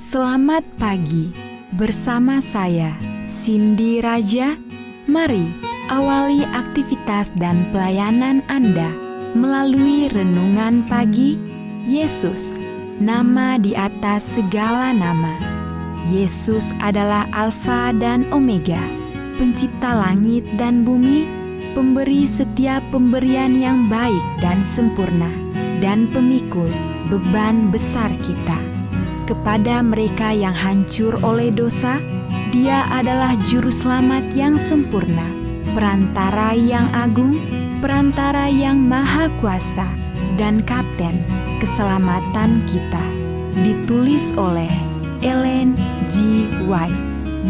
Selamat pagi, bersama saya Cindy Raja. Mari awali aktivitas dan pelayanan Anda melalui renungan pagi. Yesus, nama di atas segala nama. Yesus adalah Alfa dan Omega, pencipta langit dan bumi, pemberi setiap pemberian yang baik dan sempurna, dan pemikul beban besar kita. Kepada mereka yang hancur oleh dosa, Dia adalah juru selamat yang sempurna, perantara yang agung, perantara yang maha kuasa, dan kapten keselamatan kita. Ditulis oleh Ellen G. White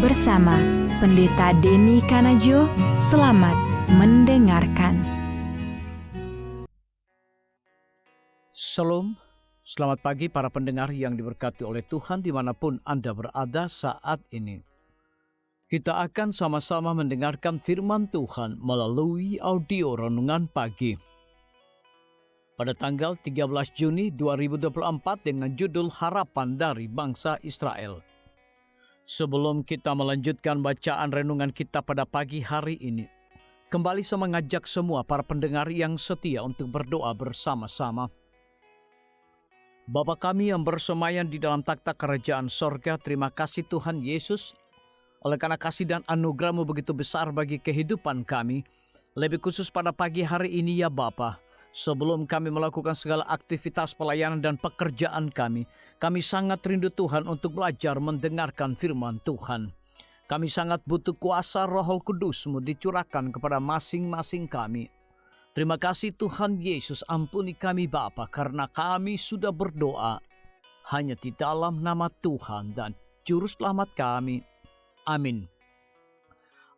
bersama Pendeta Denny Kanajo. Selamat mendengarkan. Shalom, selamat pagi para pendengar yang diberkati oleh Tuhan dimanapun Anda berada saat ini. Kita akan sama-sama mendengarkan firman Tuhan melalui audio renungan pagi. Pada tanggal 13 Juni 2024 dengan judul Harapan dari Bangsa Israel. Sebelum kita melanjutkan bacaan renungan kita pada pagi hari ini, kembali saya mengajak semua para pendengar yang setia untuk berdoa bersama-sama. Bapa kami yang bersemayam di dalam takhta kerajaan sorga, terima kasih Tuhan Yesus, oleh karena kasih dan anugerah-Mu begitu besar bagi kehidupan kami, lebih khusus pada pagi hari ini ya Bapa. Sebelum kami melakukan segala aktivitas pelayanan dan pekerjaan kami sangat rindu Tuhan untuk belajar mendengarkan firman Tuhan. Kami sangat butuh kuasa Roh Kudus-Mu dicurahkan kepada masing-masing kami. Terima kasih Tuhan Yesus, ampuni kami Bapa, karena kami sudah berdoa hanya di dalam nama Tuhan dan Juru Selamat kami. Amin.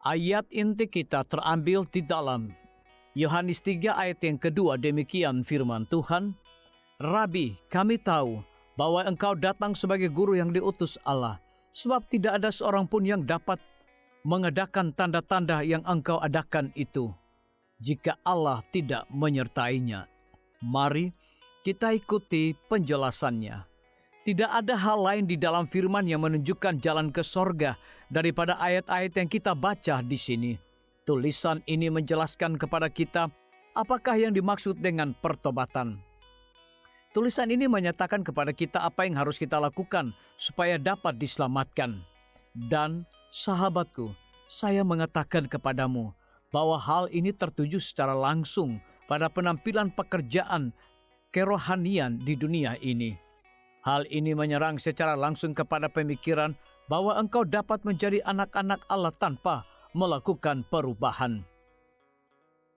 Ayat inti kita terambil di dalam Yohanes 3 ayat yang kedua, demikian firman Tuhan. Rabi, kami tahu bahwa Engkau datang sebagai guru yang diutus Allah, sebab tidak ada seorang pun yang dapat mengadakan tanda-tanda yang Engkau adakan itu, jika Allah tidak menyertainya. Mari kita ikuti penjelasannya. Tidak ada hal lain di dalam firman yang menunjukkan jalan ke sorga daripada ayat-ayat yang kita baca di sini. Tulisan ini menjelaskan kepada kita apakah yang dimaksud dengan pertobatan. Tulisan ini menyatakan kepada kita apa yang harus kita lakukan supaya dapat diselamatkan. Dan sahabatku, saya mengatakan kepadamu bahwa hal ini tertuju secara langsung pada penampilan pekerjaan kerohanian di dunia ini. Hal ini menyerang secara langsung kepada pemikiran bahwa engkau dapat menjadi anak-anak Allah tanpa melakukan perubahan.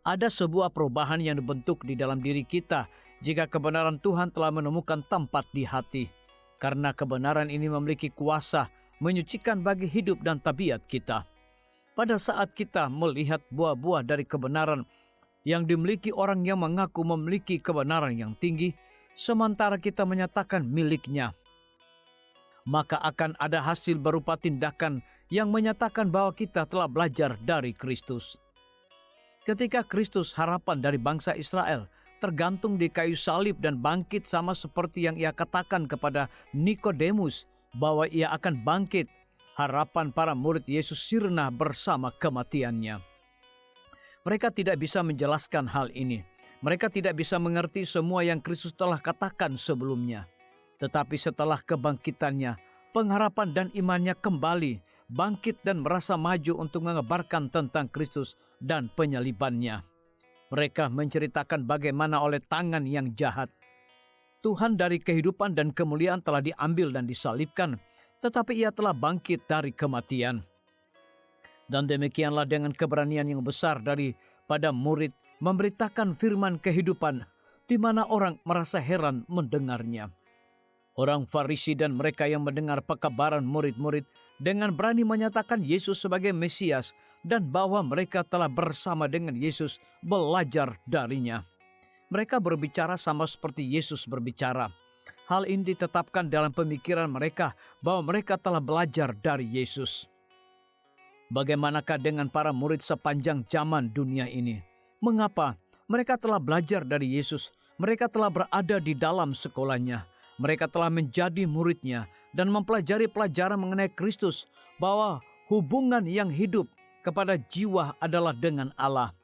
Ada sebuah perubahan yang dibentuk di dalam diri kita jika kebenaran Tuhan telah menemukan tempat di hati. Karena kebenaran ini memiliki kuasa menyucikan bagi hidup dan tabiat kita. Pada saat kita melihat buah-buah dari kebenaran yang dimiliki orang yang mengaku memiliki kebenaran yang tinggi, sementara kita menyatakan miliknya, maka akan ada hasil berupa tindakan yang menyatakan bahwa kita telah belajar dari Kristus. Ketika Kristus, harapan dari bangsa Israel, tergantung di kayu salib dan bangkit sama seperti yang Ia katakan kepada Nikodemus bahwa Ia akan bangkit, harapan para murid Yesus sirna bersama kematiannya. Mereka tidak bisa menjelaskan hal ini. Mereka tidak bisa mengerti semua yang Kristus telah katakan sebelumnya. Tetapi setelah kebangkitannya, pengharapan dan imannya kembali, bangkit dan merasa maju untuk mengabarkan tentang Kristus dan penyalibannya. Mereka menceritakan bagaimana oleh tangan yang jahat, Tuhan dari kehidupan dan kemuliaan telah diambil dan disalibkan, tetapi Ia telah bangkit dari kematian. Dan demikianlah dengan keberanian yang besar daripada murid memberitakan firman kehidupan, di mana orang merasa heran mendengarnya. Orang Farisi dan mereka yang mendengar pekabaran murid-murid dengan berani menyatakan Yesus sebagai Mesias dan bahwa mereka telah bersama dengan Yesus belajar darinya. Mereka berbicara sama seperti Yesus berbicara. Hal ini ditetapkan dalam pemikiran mereka bahwa mereka telah belajar dari Yesus. Bagaimanakah dengan para murid sepanjang zaman dunia ini? Mengapa? Mereka telah belajar dari Yesus. Mereka telah berada di dalam sekolahnya. Mereka telah menjadi muridnya dan mempelajari pelajaran mengenai Kristus, bahwa hubungan yang hidup kepada jiwa adalah dengan Allah,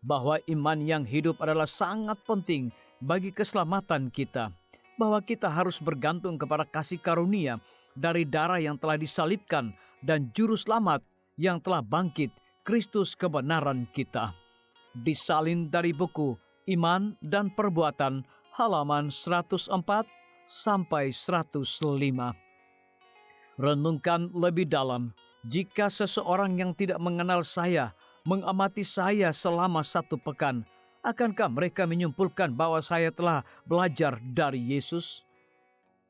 bahwa iman yang hidup adalah sangat penting bagi keselamatan kita, bahwa kita harus bergantung kepada kasih karunia dari darah yang telah disalibkan dan juru selamat yang telah bangkit, Kristus kebenaran kita. Disalin dari buku Iman dan Perbuatan halaman 104 sampai 105. Renungkan lebih dalam. Jika seseorang yang tidak mengenal saya mengamati saya selama 1 pekan, akankah mereka menyimpulkan bahwa saya telah belajar dari Yesus?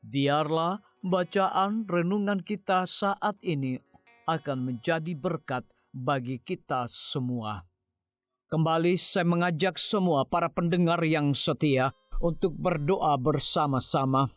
Biarlah bacaan renungan kita saat ini akan menjadi berkat bagi kita semua. Kembali saya mengajak semua para pendengar yang setia untuk berdoa bersama-sama.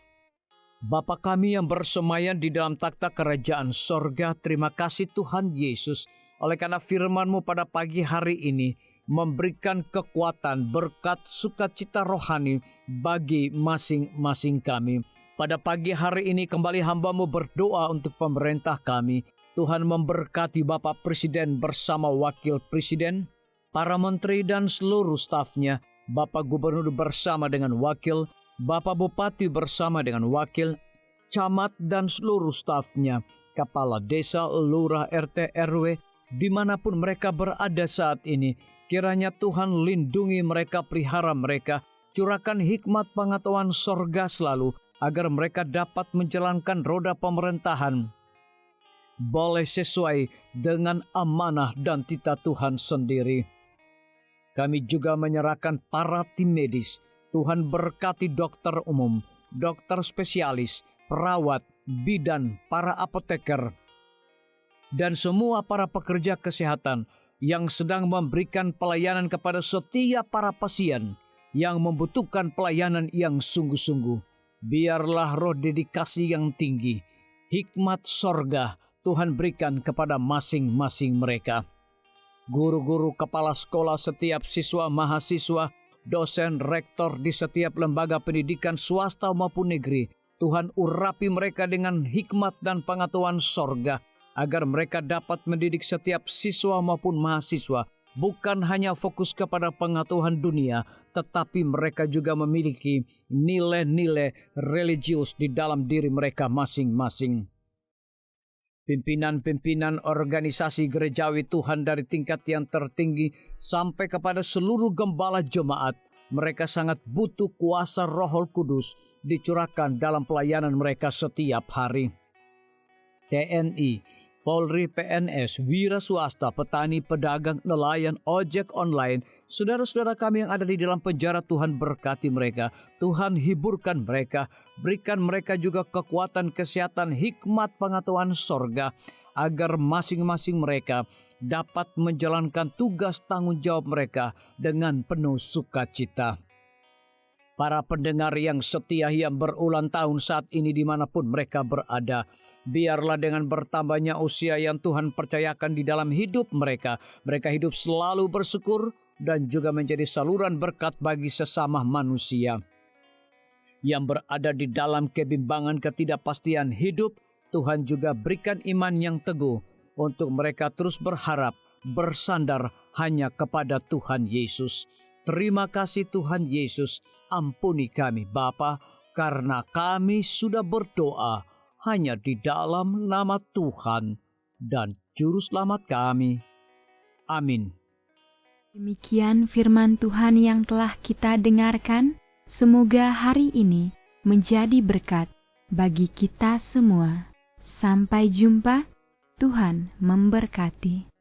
Bapa kami yang bersemayam di dalam takhta kerajaan sorga, terima kasih Tuhan Yesus, oleh karena firman-Mu pada pagi hari ini memberikan kekuatan, berkat, sukacita rohani bagi masing-masing kami. Pada pagi hari ini kembali hamba-Mu berdoa untuk pemerintah kami. Tuhan memberkati Bapak Presiden bersama Wakil Presiden, para menteri dan seluruh stafnya, Bapak Gubernur bersama dengan wakil, Bapak Bupati bersama dengan wakil, camat dan seluruh stafnya, kepala desa, lurah, RT, RW, dimanapun mereka berada saat ini. Kiranya Tuhan lindungi mereka, pelihara mereka, curahkan hikmat pengetahuan sorga selalu, agar mereka dapat menjalankan roda pemerintahan boleh sesuai dengan amanah dan titah Tuhan sendiri. Kami juga menyerahkan para tim medis. Tuhan berkati dokter umum, dokter spesialis, perawat, bidan, para apoteker, dan semua para pekerja kesehatan yang sedang memberikan pelayanan kepada setiap para pasien yang membutuhkan pelayanan yang sungguh-sungguh. Biarlah roh dedikasi yang tinggi, hikmat sorga Tuhan berikan kepada masing-masing mereka. Guru-guru, kepala sekolah, setiap siswa, mahasiswa, dosen, rektor di setiap lembaga pendidikan swasta maupun negeri, Tuhan urapi mereka dengan hikmat dan pengetahuan sorga, agar mereka dapat mendidik setiap siswa maupun mahasiswa, bukan hanya fokus kepada pengetahuan dunia, tetapi mereka juga memiliki nilai-nilai religius di dalam diri mereka masing-masing. Pimpinan-pimpinan organisasi gerejawi Tuhan dari tingkat yang tertinggi sampai kepada seluruh gembala jemaat, mereka sangat butuh kuasa Roh Kudus dicurahkan dalam pelayanan mereka setiap hari. TNI, Polri, PNS, wira swasta, petani, pedagang, nelayan, ojek online, saudara-saudara kami yang ada di dalam penjara, Tuhan berkati mereka. Tuhan hiburkan mereka, berikan mereka juga kekuatan, kesehatan, hikmat, pengetahuan sorga, agar masing-masing mereka dapat menjalankan tugas tanggung jawab mereka dengan penuh sukacita. Para pendengar yang setia yang berulang tahun saat ini dimanapun mereka berada, biarlah dengan bertambahnya usia yang Tuhan percayakan di dalam hidup mereka, mereka hidup selalu bersyukur dan juga menjadi saluran berkat bagi sesama manusia. Yang berada di dalam kebimbangan ketidakpastian hidup, Tuhan juga berikan iman yang teguh untuk mereka terus berharap, bersandar hanya kepada Tuhan Yesus. Terima kasih Tuhan Yesus, ampuni kami Bapa, karena kami sudah berdoa hanya di dalam nama Tuhan dan Juru Selamat kami. Amin. Demikian firman Tuhan yang telah kita dengarkan. Semoga hari ini menjadi berkat bagi kita semua. Sampai jumpa, Tuhan memberkati.